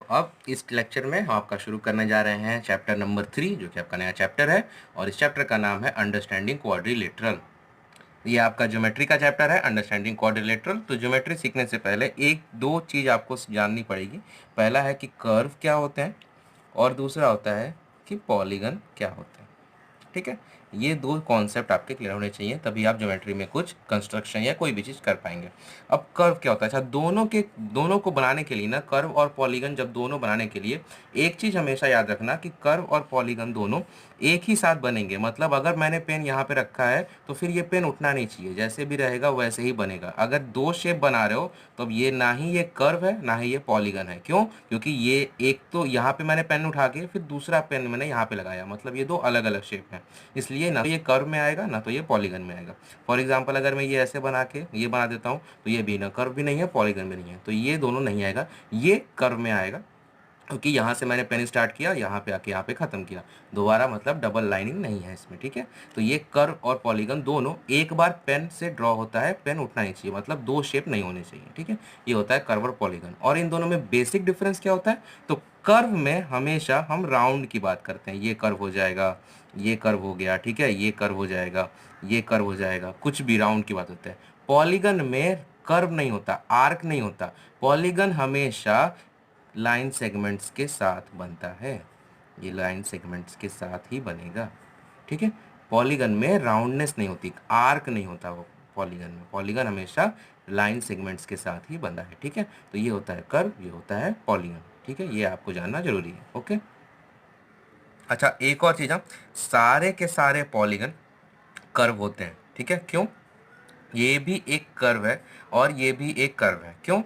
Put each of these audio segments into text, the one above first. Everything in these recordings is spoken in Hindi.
अब इस लेक्चर में हम आपका शुरू करने जा रहे हैं चैप्टर नंबर 3, जो कि आपका नया चैप्टर है, और इस चैप्टर का नाम है अंडरस्टैंडिंग क्वाड्रिलेटरल। ये आपका ज्योमेट्री का चैप्टर है, अंडरस्टैंडिंग क्वाड्रिलेटरल। तो ज्योमेट्री सीखने से पहले एक दो चीज़ आपको जाननी पड़ेगी। पहला है कि कर्व क्या होते हैं, और दूसरा होता है कि पॉलीगन क्या होते हैं। ठीक है, ये दो कॉन्सेप्ट आपके क्लियर होने चाहिए, तभी आप ज्योमेट्री में कुछ कंस्ट्रक्शन या कोई भी चीज़ कर पाएंगे। अब कर्व क्या होता है? अच्छा, दोनों को बनाने के लिए ना, कर्व और पॉलीगन जब दोनों बनाने के लिए एक चीज़ हमेशा याद रखना कि कर्व और पॉलीगन दोनों एक ही साथ बनेंगे। मतलब अगर मैंने पेन यहाँ पे रखा है तो फिर ये पेन उठना नहीं चाहिए, जैसे भी रहेगा वैसे ही बनेगा। अगर दो शेप बना रहे हो तो अब ये ना ही ये कर्व है ना ही ये पॉलीगन है। क्यों? क्योंकि ये एक तो यहाँ पे मैंने पेन उठा के फिर दूसरा पेन मैंने यहाँ पे लगाया, मतलब ये दो अलग अलग शेप है। इसलिए ना तो ये कर्व में आएगा ना तो ये पॉलीगन में आएगा। फॉर एग्जाम्पल, अगर मैं ये ऐसे बना के ये बना देता हूँ तो ये भी ना कर्व भी नहीं है पॉलीगन भी नहीं है, तो ये दोनों नहीं आएगा, ये कर्व में आएगा। क्योंकि यहाँ से मैंने पेन स्टार्ट किया, यहाँ पे आके यहाँ पे ख़त्म किया, दोबारा मतलब डबल लाइनिंग नहीं है इसमें। ठीक है, तो ये कर्व और पॉलीगन दोनों एक बार पेन से ड्रॉ होता है, पेन उठना नहीं चाहिए, मतलब दो शेप नहीं होने चाहिए। ठीक है, ये होता है कर्व और पॉलीगन। और इन दोनों में बेसिक डिफरेंस क्या होता है? तो कर्व में हमेशा हम राउंड की बात करते हैं, ये कर्व हो जाएगा, ये कर्व हो गया, ठीक है, ये कर्व हो जाएगा, ये कर्व हो जाएगा, कुछ भी राउंड की बात होता है। पॉलीगन में कर्व नहीं होता, आर्क नहीं होता, पॉलीगन हमेशा लाइन सेगमेंट्स के साथ बनता है, ये लाइन सेगमेंट्स के साथ ही बनेगा। ठीक है, पॉलीगन में राउंडनेस नहीं होती, आर्क नहीं होता वो पॉलीगन में। पॉलीगन हमेशा लाइन सेगमेंट्स के साथ ही बंधा है। ठीक है, तो ये होता है कर्व, ये होता है पॉलीगन। ठीक है, ये आपको जानना जरूरी है। ओके, अच्छा एक और चीज़, सारे के सारे पॉलीगन कर्व होते हैं। ठीक है, क्यों? ये भी एक कर्व है और ये भी एक कर्व है। क्यों?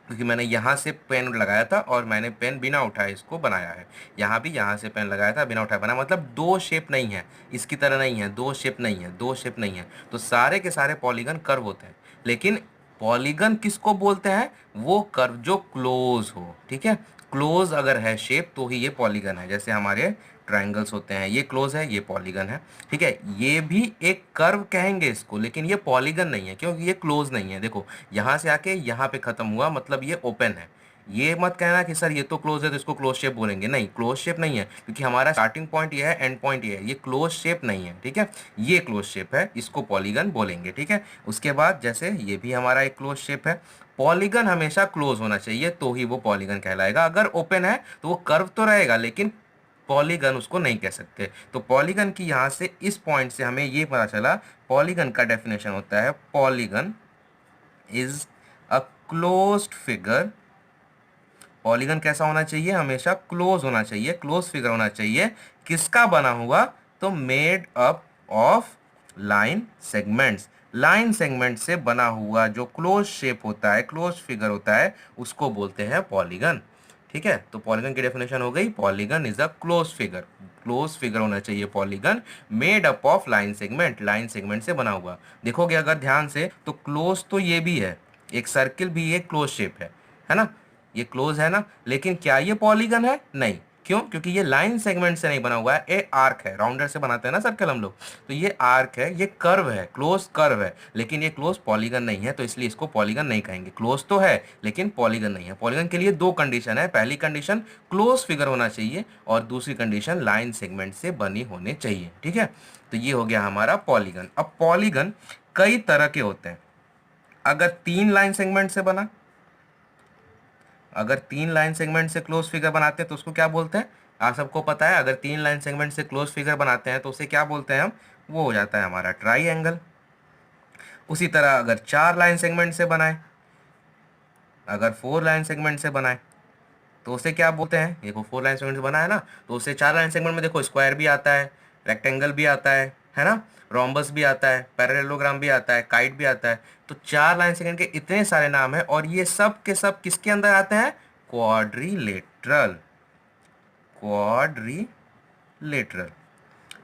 क्योंकि मैंने यहाँ से पेन लगाया था और मैंने पेन बिना उठाए इसको बनाया है। यहाँ भी यहाँ से पेन लगाया था, बिना उठाए बना, मतलब दो शेप नहीं है, इसकी तरह नहीं है, दो शेप नहीं है, दो शेप नहीं है। तो सारे के सारे पॉलीगन कर्व होते हैं। लेकिन पॉलीगन किसको बोलते हैं? वो कर्व जो क्लोज हो। ठीक है, क्लोज अगर है शेप तो ही ये पॉलीगन है। जैसे हमारे ट्रायंगल्स होते हैं, ये क्लोज है, ये पॉलीगन है। ठीक है, ये भी एक कर्व कहेंगे इसको, लेकिन ये पॉलीगन नहीं है क्योंकि ये क्लोज नहीं है। देखो, यहाँ से आके यहाँ पे खत्म हुआ, मतलब ये ओपन है। ये मत कहना कि सर ये तो क्लोज है तो इसको क्लोज शेप बोलेंगे, नहीं, क्लोज शेप नहीं है, क्योंकि हमारा स्टार्टिंग पॉइंट ये है, एंड पॉइंट ये है, ये क्लोज शेप नहीं है। ठीक है, ये क्लोज शेप है, इसको पॉलीगन बोलेंगे। ठीक है, उसके बाद जैसे ये भी हमारा एक क्लोज शेप है। पॉलीगन हमेशा क्लोज होना चाहिए तो ही वो पॉलीगन कहलाएगा। अगर ओपन है तो वो कर्व तो रहेगा लेकिन पॉलीगन उसको नहीं कह सकते। तो पॉलीगन की यहाँ से इस पॉइंट से हमें ये पता चला, पॉलीगन का डेफिनेशन होता है, polygon is a closed figure. Polygon कैसा होना चाहिए? हमेशा क्लोज होना चाहिए, क्लोज फिगर होना चाहिए। किसका बना हुआ? तो made up of line segments. Line segment से बना हुआ जो क्लोज शेप होता है, क्लोज फिगर होता है, उसको बोलते हैं पॉलीगन। ठीक है, तो पॉलीगन की डेफिनेशन हो गई, polygon is a close figure. Close figure होना चाहिए polygon, made up of line segment, line segment से बना हुआ। देखोगे अगर ध्यान से तो क्लोज तो ये भी है, एक सर्किल भी एक क्लोज शेप है ना, ये क्लोज है ना, लेकिन क्या ये पॉलीगन है? नहीं। क्यों? क्योंकि ये लाइन सेगमेंट से नहीं बना हुआ है, ये आर्क है, राउंडर से बनाते हैं ना सर्कल हम लोग, तो ये आर्क है, ये कर्व है, क्लोज कर्व है, लेकिन ये क्लोज पॉलीगन नहीं है, तो इसलिए इसको पॉलीगन नहीं कहेंगे। क्लोज तो है लेकिन पॉलीगन नहीं है। पॉलीगन के लिए दो कंडीशन है, पहली कंडीशन क्लोज फिगर होना चाहिए और दूसरी कंडीशन लाइन सेगमेंट से बनी होनी चाहिए। ठीक है, तो ये हो गया हमारा पॉलीगन। अब पॉलीगन कई तरह के होते हैं। अगर तीन लाइन सेगमेंट से बना, अगर तीन लाइन सेगमेंट से क्लोज फिगर बनाते हैं तो उसको क्या बोलते हैं? आप सबको पता है, अगर तीन लाइन सेगमेंट से क्लोज फिगर बनाते हैं तो उसे क्या बोलते हैं हम? वो हो जाता है हमारा ट्राइएंगल। उसी तरह अगर चार लाइन सेगमेंट से बनाए, अगर फोर लाइन सेगमेंट से बनाए तो उसे क्या बोलते हैं? देखो फोर लाइन सेगमेंट से बना है ना, तो उसे चार लाइन सेगमेंट में देखो स्क्वायर भी आता है, रेक्टेंगल भी आता है ना, रोम्बस भी आता है, पैरेललोग्राम भी आता है, काइट भी आता है। तो चार लाइन सेगमेंट के इतने सारे नाम है और ये सब के सब किसके अंदर आते हैं? क्वाड्रिलेटरल। क्वाड्रिलेटरल।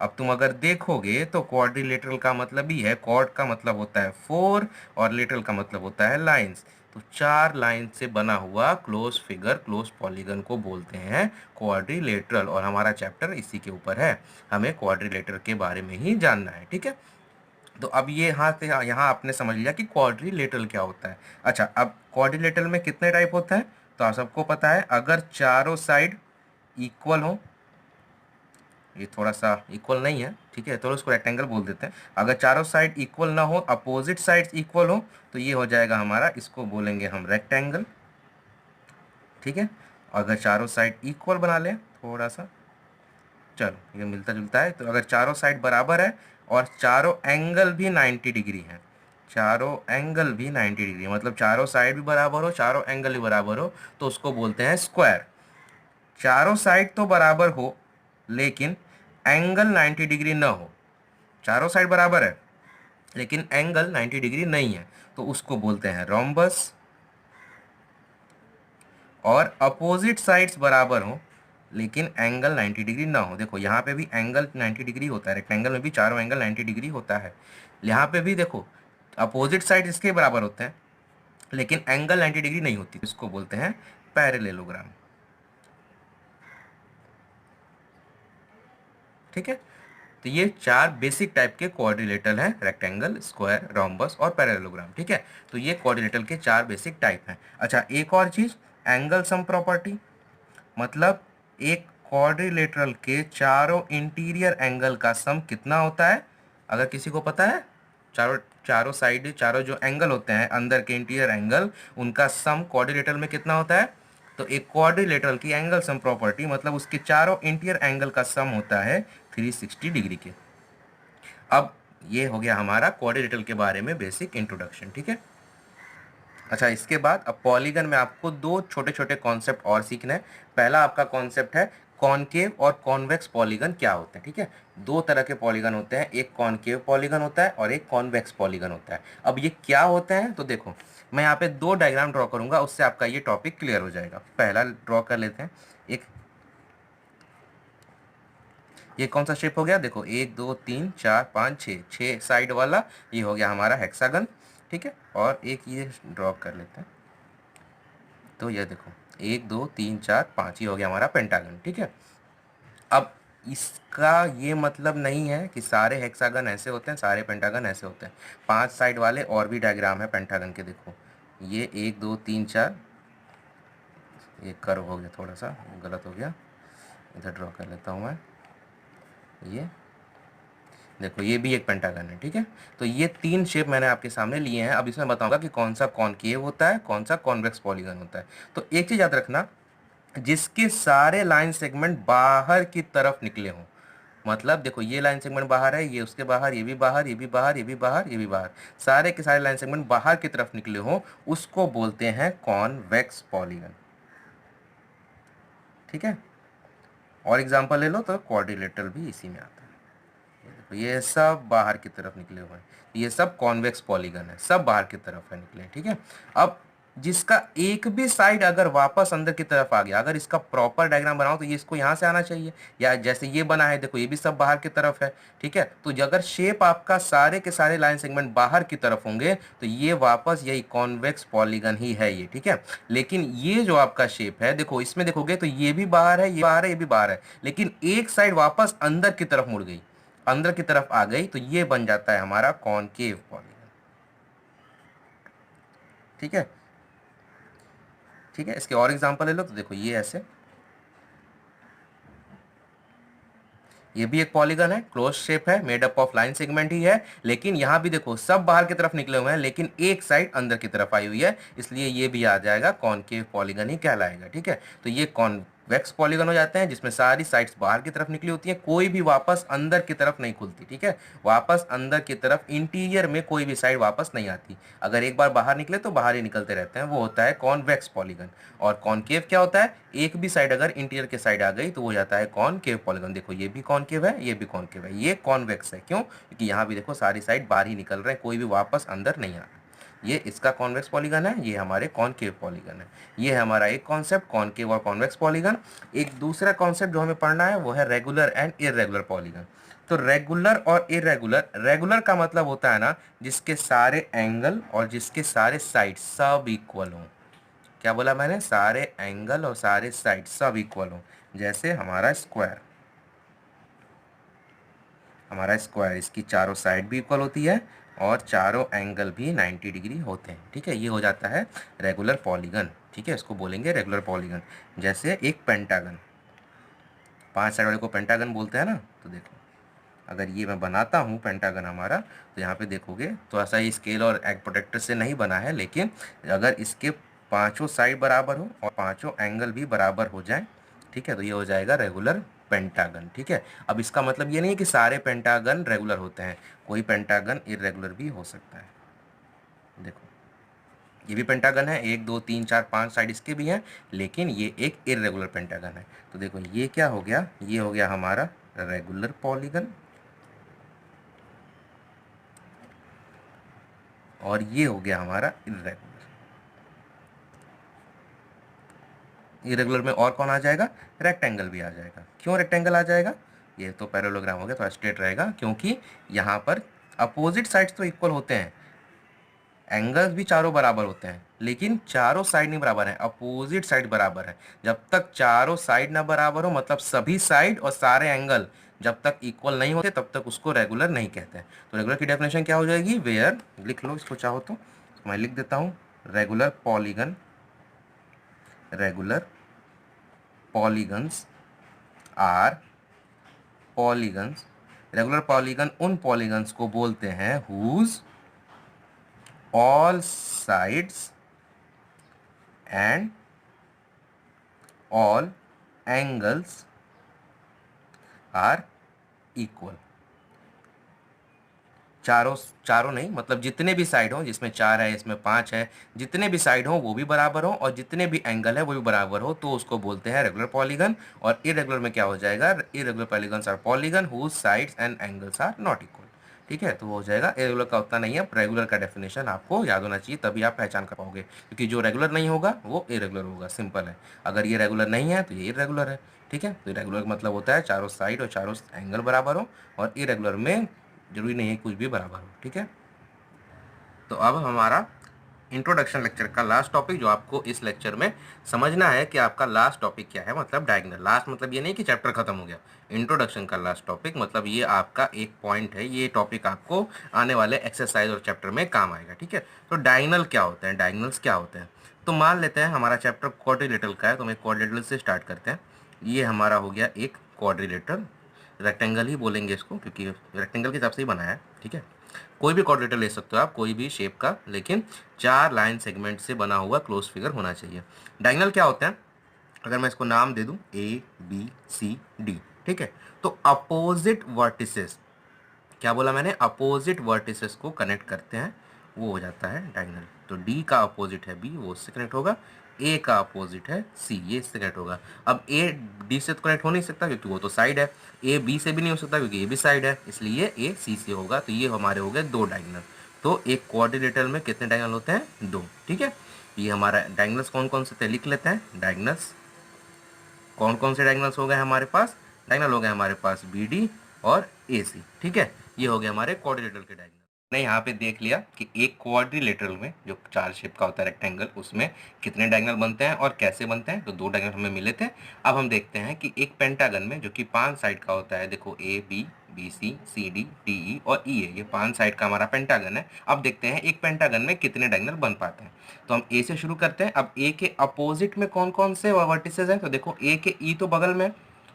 अब तुम अगर देखोगे तो क्वाड्रिलेटरल का मतलब ही है, क्वाड का मतलब होता है फोर और लेटरल का मतलब होता है लाइंस। तो चार लाइन से बना हुआ क्लोज फिगर, क्लोज पॉलीगन को बोलते हैं क्वाड्रिलेटरल, और हमारा चैप्टर इसी के ऊपर है, हमें क्वाड्रिलेटरल के बारे में ही जानना है। ठीक है, तो अब ये यहाँ आपने समझ लिया कि क्वाड्रिलेटरल क्या होता है। अच्छा, अब क्वाड्रिलेटरल में कितने टाइप होते हैं? तो आप सबको पता है अगर चारों साइड इक्वल हो, ये थोड़ा सा इक्वल नहीं है, ठीक है, तो उसको रेक्टेंगल बोल देते हैं। अगर चारों साइड इक्वल ना हो, अपोजिट साइड्स इक्वल हो, तो ये हो जाएगा हमारा, इसको बोलेंगे हम रेक्टेंगल, ठीक है। अगर चारों साइड इक्वल बना लें थोड़ा सा, चलो ये मिलता जुलता है, तो अगर चारों साइड बराबर है और चारों एंगल भी 90 डिग्री है, चारों एंगल भी 90 डिग्री, मतलब चारों साइड भी बराबर हो, चारों एंगल भी बराबर हो, तो उसको बोलते हैं स्क्वायर। चारों साइड तो बराबर हो लेकिन एंगल 90 डिग्री ना हो, चारों साइड बराबर है लेकिन एंगल 90 डिग्री नहीं है, तो उसको बोलते हैं रोम्बस। और अपोजिट साइड्स बराबर हो लेकिन एंगल 90 डिग्री ना हो, देखो यहाँ पे भी एंगल 90 डिग्री होता है, रेक्टेंगल में भी चारों एंगल 90 डिग्री होता है, यहाँ पे भी देखो अपोजिट साइड इसके बराबर होते हैं लेकिन एंगल 90 डिग्री नहीं होती, इसको बोलते हैं पैरेललोग्राम, ठीक है। तो ये चार बेसिक टाइप के क्वाड्रिलेटरल हैं, रेक्टेंगल, स्क्वायर, रोम्बस और पैरेललोग्राम, ठीक है। तो ये क्वाड्रिलेटरल के चार बेसिक टाइप हैं। अच्छा, एक और चीज, एंगल सम प्रॉपर्टी, मतलब एक क्वाड्रिलेटरल के चारों इंटीरियर एंगल का सम कितना होता है, अगर किसी को पता है, चारों चारों साइड, चारों जो एंगल होते हैं अंदर के इंटीरियर एंगल, उनका सम क्वाड्रिलेटरल में कितना होता है, तो एक क्वाड्रिलेटरल की एंगल सम प्रॉपर्टी मतलब उसके चारों इंटीरियर एंगल का सम होता है 360 डिग्री के। अब ये हो गया हमारा क्वाड्रिलेटरल के बारे में बेसिक इंट्रोडक्शन, ठीक है। अच्छा, इसके बाद अब पॉलीगन में आपको दो छोटे छोटे कॉन्सेप्ट और सीखना है। पहला आपका कॉन्सेप्ट है कॉनकेव और कॉन्वेक्स पॉलीगन क्या होते हैं, ठीक है। दो तरह के पॉलीगन होते हैं, एक कॉनकेव पॉलीगन होता है और एक कॉन्वेक्स पॉलीगन होता है। अब ये क्या होते हैं, तो देखो मैं यहाँ पे दो डायग्राम ड्रॉ करूंगा, उससे आपका ये टॉपिक क्लियर हो जाएगा। पहला ड्रॉ कर लेते हैं, एक ये कौन सा शेप हो गया, देखो 1 2 3 4 5 6, 6 साइड वाला, ये हो गया हमारा हेक्सागन, ठीक है। और एक ये ड्रॉ कर लेते हैं, तो ये देखो 1 2 3 4 5, ये हो गया हमारा पेंटागन, ठीक है। अब इसका ये मतलब नहीं है कि सारे हेक्सागन ऐसे होते हैं, सारे पेंटागन ऐसे होते हैं। 5 साइड वाले और भी डायग्राम है पेंटागन के, देखो ये 1 2 3 4, ये कर्व हो गया, थोड़ा सा गलत हो गया, इधर ड्रॉ कर लेता हूँ मैं, ये देखो ये भी एक पेंटागन है, ठीक है। तो ये तीन शेप मैंने आपके सामने लिए हैं। अब इसमें बताऊंगा कि कौन सा कॉनकेव होता है, कौन सा कॉन्वेक्स पॉलीगन होता है। तो एक चीज याद रखना, जिसके सारे लाइन सेगमेंट बाहर की तरफ निकले हों, मतलब देखो ये लाइन सेगमेंट बाहर है, ये उसके बाहर, ये भी बाहर, ये भी बाहर, ये भी बाहर, ये भी बाहर, सारे के सारे लाइन सेगमेंट बाहर की तरफ निकले हों, उसको बोलते हैं कॉन्वेक्स पॉलीगन, ठीक है। और एग्जांपल ले लो तो क्वाड्रिलेटरल भी इसी में आता है, ये सब बाहर की तरफ निकले हुए हैं, ये सब कॉन्वेक्स पॉलीगन है, सब बाहर की तरफ है निकले, ठीक है। अब जिसका एक भी साइड अगर वापस अंदर की तरफ आ गया, अगर इसका प्रॉपर डायग्राम बनाओ तो ये इसको यहाँ से आना चाहिए, या जैसे ये बना है देखो ये भी सब बाहर की तरफ है, ठीक है। तो अगर शेप आपका सारे के सारे लाइन सेगमेंट बाहर की तरफ होंगे तो ये वापस यही कॉन्वेक्स पॉलीगन ही है ये, ठीक है। लेकिन ये जो आपका शेप है, देखो इसमें देखोगे तो ये भी बाहर है, ये बाहर है, ये भी बाहर है, लेकिन एक साइड वापस अंदर की तरफ मुड़ गई, अंदर की तरफ आ गई, तो ये बन जाता है हमारा कॉनकेव पॉलीगन, ठीक है। ठीक है, इसके और एग्जांपल ले लो तो देखो ये ऐसे, ये भी एक पॉलीगन है, क्लोज शेप है, made up of line segment ही है, लेकिन यहां भी देखो सब बाहर की तरफ निकले हुए हैं लेकिन एक साइड अंदर की तरफ आई हुई है, इसलिए ये भी आ जाएगा कॉनकेव पॉलीगन ही कहलाएगा, ठीक है। तो ये कॉन्वेक्स पॉलीगन हो जाते हैं जिसमें सारी साइड्स बाहर की तरफ निकली होती है, कोई भी वापस अंदर की तरफ नहीं खुलती, ठीक है। वापस अंदर की तरफ इंटीरियर में कोई भी साइड वापस नहीं आती, अगर एक बार बाहर निकले तो बाहर ही निकलते रहते हैं, वो होता है कॉन्वेक्स पॉलीगन। और कॉनकेव क्या होता है, एक भी साइड अगर इंटीरियर के साइड आ गई तो वो हो जाता है कॉनकेव पॉलीगन। देखो ये भी कॉनकेव है, ये भी कॉनकेव है, ये कॉन्वेक्स है, क्यों, क्योंकि यहाँ भी देखो सारी साइड बाहर ही निकल रहे हैं, कोई भी वापस अंदर नहीं आ रहा। ये इसका कॉन्वेक्स पॉलीगन है, ये हमारे कॉनकेव पॉलीगन है। ये है हमारा एक कॉन्सेप्ट, कॉनकेव और कॉन्वेक्स पॉलीगन। एक दूसरा कॉन्सेप्ट जो हमें पढ़ना है वो है रेगुलर एंड इरेगुलर पॉलीगन। तो रेगुलर और इरेगुलर, रेगुलर का मतलब होता है ना जिसके सारे एंगल और जिसके सारे साइड सब इक्वल हों। क्या बोला मैंने, सारे एंगल और सारे साइड सब इक्वल हों। जैसे हमारा स्क्वायर, हमारा स्क्वायर इसकी चारों साइड भी इक्वल होती है और चारों एंगल भी 90 डिग्री होते हैं। ठीक है, ये हो जाता है रेगुलर पॉलीगन। ठीक है, इसको बोलेंगे रेगुलर पॉलीगन। जैसे एक पेंटागन, 5 साइड वाले को पेंटागन बोलते हैं ना। तो देखो, अगर ये मैं बनाता हूँ पेंटागन हमारा, तो यहाँ पे देखोगे तो ऐसा ही स्केल और एग प्रोटेक्टर से नहीं बना है, लेकिन अगर इसके पांचों साइड बराबर हो और पांचों एंगल भी बराबर हो जाए, ठीक है, तो ये हो जाएगा रेगुलर पेंटागन। ठीक है, अब इसका मतलब ये नहीं है कि सारे पेंटागन रेगुलर होते हैं, कोई पेंटागन इरेगुलर भी हो सकता है। देखो, ये भी पेंटागन है, 1 2 3 4 5 साइड इसके भी हैं, लेकिन ये एक इरेगुलर पेंटागन है। तो देखो, ये क्या हो गया, ये हो गया हमारा रेगुलर पॉलीगन, और ये हो गया हमारा इरेगुलर। इरेगुलर में और कौन आ जाएगा, रेक्टेंगल भी आ जाएगा। क्यों रेक्टेंगल आ जाएगा, ये तो पैरेललोग्राम हो गया, तो स्ट्रेट रहेगा, क्योंकि यहाँ पर अपोजिट साइड्स तो इक्वल होते हैं, एंगल्स भी चारों बराबर होते हैं, लेकिन चारों साइड नहीं बराबर है, अपोजिट साइड बराबर है। जब तक चारों साइड ना बराबर हो, मतलब सभी साइड और सारे एंगल जब तक इक्वल नहीं होते, तब तक उसको रेगुलर नहीं कहते हैं। तो रेगुलर की डेफिनेशन क्या हो जाएगी, वेयर, लिख लो इसको चाहो तो मैं लिख देता हूँ, regular polygon, regular polygons are polygons, regular polygon उन पॉलीगन्स को बोलते हैं whose all sides and all angles are equal. चारों चारों नहीं, मतलब जितने भी साइड हो, जिसमें 4 है, इसमें 5 है, जितने भी साइड हो वो भी बराबर हो, और जितने भी एंगल है वो भी बराबर हो, तो उसको बोलते हैं रेगुलर पॉलीगन। और इरेगुलर में क्या हो जाएगा, irregular polygons are polygon whose sides and angles are not equal. ठीक है, तो हो जाएगा, इरेगुलर का उतना नहीं है, रेगुलर का डेफिनेशन आपको याद होना चाहिए, तभी आप पहचान कर पाओगे, क्योंकि जो रेगुलर नहीं होगा वो इरेगुलर होगा, सिंपल है। अगर ये रेगुलर नहीं है तो ये इरेगुलर है। ठीक है, तो इरेगुलर का मतलब होता है चारों साइड और चारों एंगल बराबर हो, और इरेगुलर में जरूरी नहीं है कुछ भी बराबर हो। ठीक है, तो अब हमारा इंट्रोडक्शन लेक्चर का लास्ट टॉपिक, जो आपको इस लेक्चर में समझना है कि आपका लास्ट टॉपिक क्या है, मतलब डायगोनल। लास्ट मतलब ये नहीं कि चैप्टर खत्म हो गया, इंट्रोडक्शन का लास्ट टॉपिक मतलब ये आपका एक पॉइंट है, ये टॉपिक आपको आने वाले एक्सरसाइज और चैप्टर में काम आएगा। ठीक है, तो डायगोनल क्या होते हैं, डायगोनल्स क्या होते हैं। तो मान लेते हैं हमारा चैप्टर क्वाड्रिलेटरल का है, तो हम एक क्वाड्रिलेटरल से स्टार्ट करते हैं। ये हमारा हो गया एक क्वाड्रिलेटरल, रेक्टेंगल ही बोलेंगे इसको, क्योंकि रेक्टेंगल के हिसाब से ही बनाया है। ठीक है, कोई भी क्वाड्रेटर ले सकते हो आप, कोई भी शेप का, लेकिन 4 लाइन सेगमेंट से बना हुआ क्लोज फिगर होना चाहिए। डायगोनल क्या होते हैं, अगर मैं इसको नाम दे दूं ABCD, ठीक है, तो अपोजिट वर्टिसेस, क्या बोला मैंने, अपोजिट वर्टिसेस को कनेक्ट करते हैं, वो हो जाता है डायगोनल। तो D का अपोजिट है B, वो उससे कनेक्ट होगा, A का अपोजिट है C, ये इससे कनेक्ट होगा। अब A D से तो कनेक्ट हो नहीं सकता, क्योंकि वो तो साइड है। A B से भी नहीं हो सकता, क्योंकि ये भी साइड है, इसलिए A C से होगा। तो ये हमारे हो गए 2 डायगोनल। तो एक क्वाड्रिलेटरल में कितने डायगोनल होते हैं, 2। ठीक है, ये हमारा डायगोनल्स कौन कौन से थे, लिख लेते हैं। डायगोनल्स कौन कौन से डायगोनल्स हो गए हमारे पास, डायगोनल हो गए हमारे पास BD और AC। ठीक है, ये हो गए हमारे क्वाड्रिलेटरल के डायगोनल। ने यहाँ पे देख लिया कि एक क्वाड्रिलेटरल में, जो 4 शेप का होता है रेक्टेंगल, उसमें कितने डायगोनल बनते हैं और कैसे बनते हैं। तो 2 डायगोनल हमें मिले थे। अब हम देखते हैं कि एक पेंटागन में, जो कि 5 साइड का होता है, देखो AB BC CD DE और EA, ये 5 साइड का हमारा पेंटागन है। अब देखते हैं एक पेंटागन में कितने डायगोनल बन पाते हैं। तो हम A से शुरू करते हैं। अब A के अपोजिट में कौन कौन से वर्टिसेस हैं, तो देखो A के E तो बगल में,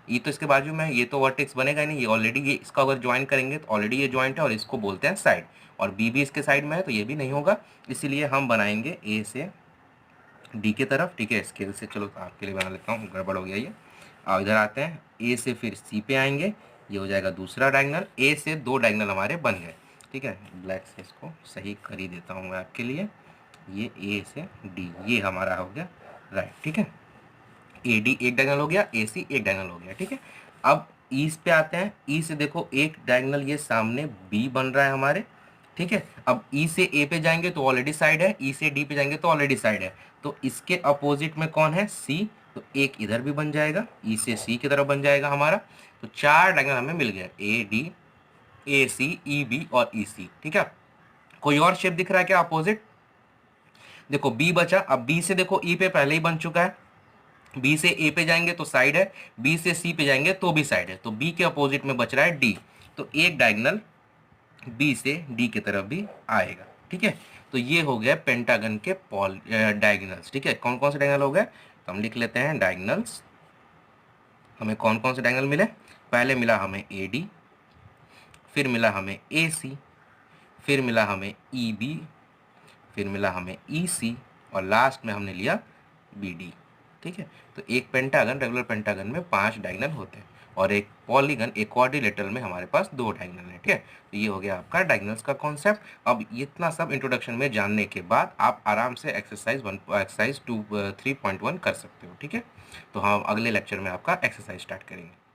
ई तो इसके बाजू में, ये तो वर्टेक्स बनेगा ही नहीं, ये ऑलरेडी, ये इसका अगर ज्वाइन करेंगे तो ऑलरेडी ये ज्वाइंट है, और इसको बोलते हैं साइड, और बी भी इसके साइड में है, तो ये भी नहीं होगा। इसीलिए हम बनाएंगे ए से डी की तरफ। ठीक है, स्केल से चलो आपके लिए बना लेता हूँ, गड़बड़ हो गया ये। अब इधर आते हैं, ए से फिर सी पे आएंगे, ये हो जाएगा दूसरा डायगोनल। ए से 2 डायगोनल हमारे बन गए। ठीक है, ब्लैक से इसको सही कर ही देता हूँ मैं आपके लिए। ये ए से डी, ये हमारा हो गया राइट। ठीक है, AD एक डायगोनल हो गया, AC एक डायगोनल हो गया। ठीक है, अब ई पे आते हैं। ई से देखो एक डायगोनल ये सामने B बन रहा है हमारे। ठीक है, अब E से A पे जाएंगे तो ऑलरेडी साइड है, E से D पे जाएंगे तो ऑलरेडी साइड है, तो इसके अपोजिट में कौन है, C, तो एक इधर भी बन जाएगा, E से C की तरफ बन जाएगा हमारा। तो 4 डायगोनल हमें मिल गए, AD AC EB और EC। ठीक है, कोई और शेप दिख रहा है क्या अपोजिट, देखो B बचा। अब B से देखो E पे पहले ही बन चुका है, बी से ए पे जाएंगे तो साइड है, बी से सी पे जाएंगे तो भी साइड है, तो बी के अपोजिट में बच रहा है डी। तो एक डायगोनल बी से डी की तरफ भी आएगा। ठीक है, तो ये हो गया पेंटागन के डायगोनल्स। ठीक है, कौन कौन से डायगोनल हो गए, तो हम लिख लेते हैं डायगोनल्स। हमें कौन कौन से डायगोनल मिले, पहले मिला हमें ए डी, फिर मिला हमें ए सी, फिर मिला हमें ई बी, फिर मिला हमें ई सी, और लास्ट में हमने लिया बी डी। ठीक है, तो एक पेंटागन, रेगुलर पेंटागन में 5 डायगोनल होते हैं, और एक पॉलीगन, एक क्वाड्रिलेटरल में हमारे पास 2 डायगोनल है। ठीक है, तो ये हो गया आपका डायगोनल्स का कॉन्सेप्ट। अब इतना सब इंट्रोडक्शन में जानने के बाद आप आराम से एक्सरसाइज 2 3.1 कर सकते हो। ठीक है, तो हम अगले लेक्चर में आपका एक्सरसाइज स्टार्ट करेंगे।